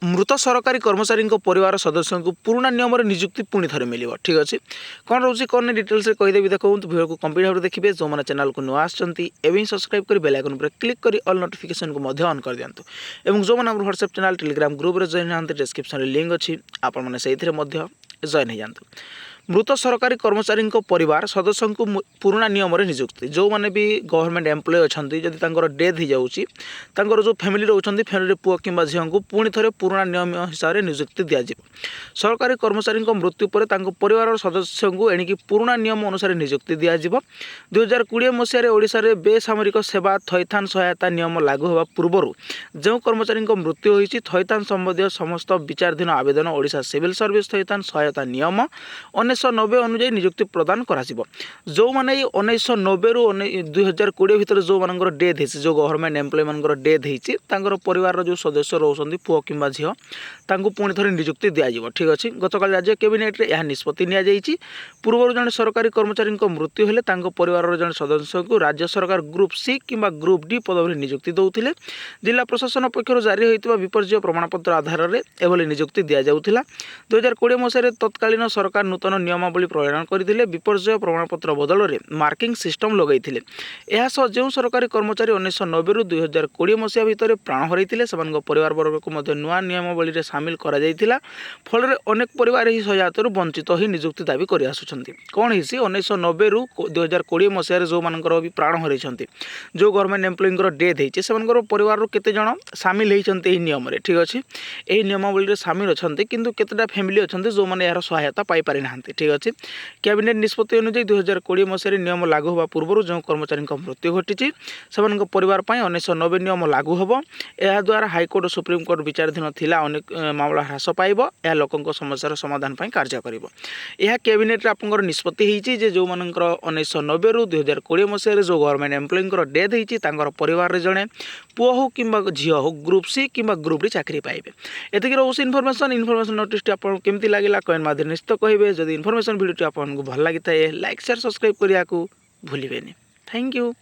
मृत सरकारी कर्मचारी परिवार सदस्यों को पुराना नियम नियुक्ति पुणी थे मिल ठीक अच्छे कौन रोचे कौन डिटेल्स कहीदेवी देखो वीडियो को कंप्लीट भाव देखिए जो मैंने चैनल को नुआ आसमें सब्सक्राइब कर बेल आइकन पर क्लिक कर ऑल नोटिफिकेशन को ऑन कर दिंतु और जो मैंने व्हाट्सएप चैनल टेलीग्राम ग्रुप में जॉइन हाँ डिस्क्रिप्शन लिंक अच्छी आपने से जॉइन हो जातु मृत सरकारी कर्मचारी परिवार सदस्यों को पुराना नियम नियुक्ति जो मैंने भी गवर्नमेंट एम्प्लॉय अच्छा जदि डेथ हो जाऊँगी जो फैमिली रोचे फैमिली पुआ कि झील को पुणी थे पुराना नियम हिसाब से नियुक्ति दिज्व सरकारी कर्मचारी मृत्यु पर परिवार सदस्यों को एणिकी पुराना नियम अनुसार नियुक्ति दिज्व 2020 मसीह ओडिशा रे बेसामरिक सेवा थैथान सहायता नियम लागू होगा पूर्व जो कर्मचारी मृत्यु होती थैथान संबंधी समस्त विचाराधीन आवेदन ओडिशा सिविल सर्विस थैथान सहायता नियम 1990 अनुଯାୟୀ नियुक्ति प्रदान करा जो मैंने 1990 रु 2020 भितर जो मानकर डेथ होती जो गवर्नमेंट एम्प्लॉय मानकर डेथ होती परिवार जो सदस्य रोचंती पुओ कि झील पुणी थे नियुक्ति दिज्व ठीक अच्छे गतकाल राज्य कैबिनेट रे यह निष्पत्ति नि पूर्व जन सरकारी कर्मचारी मृत्यु हेले परिवार जन सदस्य को राज्य सरकार ग्रुप सी कि ग्रुप डी पदवी नियुक्ति दौले जिला प्रशासन पक्षर जारी होता विपर्य प्रमाणपत्र आधार में एभली नियुक्ति दि जाऊला 2020 मसीह तत्कालीन सरकार नूतन नियमावली प्रणयन करते विपर्य प्रमाणपत्र बदल में मार्किंग सिस्टम लगेते यह जो सरकारी कर्मचारी 1990 रु 2020 मसीहा भितर प्राण हरते से परिवार वर्ग को नुआ नियमावली सामिल करा फल अनेक परिवार ही सहायता वंचित ही नियुक्ति दाबी कर कौन है 1990 रु 2020 मसीह जो मान भी प्राण हर जो गवर्नमेंट एम्प्लॉय डेथ होती से परिवार केते जन सामिल होती नियम ठीक अच्छे यही नियमावली सामिल अच्छा किंतु केतेटा फैमिली अच्छा जो मैंने यार सहायता पाई ना ठीक अच्छे कैबिनेट निष्पत्ति अनुଯାୟୀ 2020 मसीह नियम लागू होगा पूर्व जो कर्मचारी मृत्यु घटी से परिवार 1990 नियम लागू होब यह द्वारा हाईकोर्ट सुप्रीमकोर्ट विचाराधीन थिला अनेक मामला ह्रास पाइब यह लोकों समस्यार समाधान कार्य करिब यह कैबिनेट आपंकर निष्पत्ति होती जो मानकर 1990 रु 2020 मसीह जो गवर्नमेंट एम्प्लॉय डेथ होती परिवार जड़े पुओ हो कि झील हो ग्रुप सी कि ग्रुप डी चाकरी पाइबे एतिक रोज इनफॉरमेशन नोटिस आपको केमती लगे कमेंट माध्यम निश्चित कहे जब इनफॉरमेशन वीडियो आपको भल लगी है लाइक शेयर सब्सक्राइब करने को भूलें। Thank you.